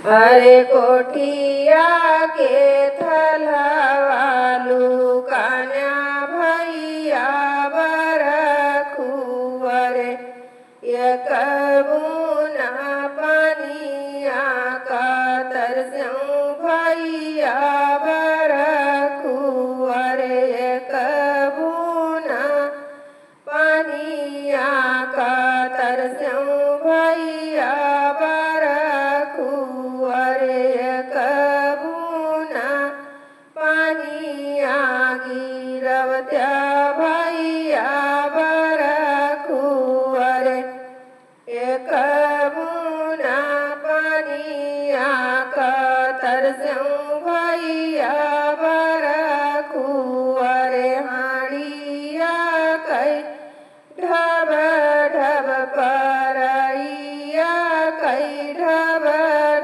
अरे कोठिया के थलवालू कान्या भैया बरखुअरे एक बूना पानिया का तरस्यों भैया बरखुअरे एक बूना पानिया का तरस्यों भैया बरखुअरे एक बूना पानिया गिरवत्या भैया बरखुअरे एक बूना पानिया का तरस्यों भैया बरखुअरे हाड़िया कई ढब ढब परैया कई ढब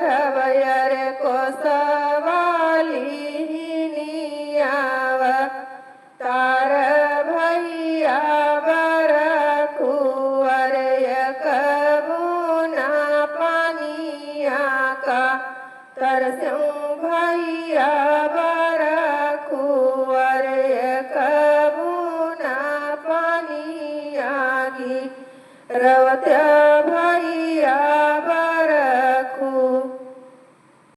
ढब अरे कोसवाली नियाव तार भैया बरखुअरे एक बूना पानिया का तरस्यों भैया बरखुअरे एक बूना पानिया गी रवत्या भैया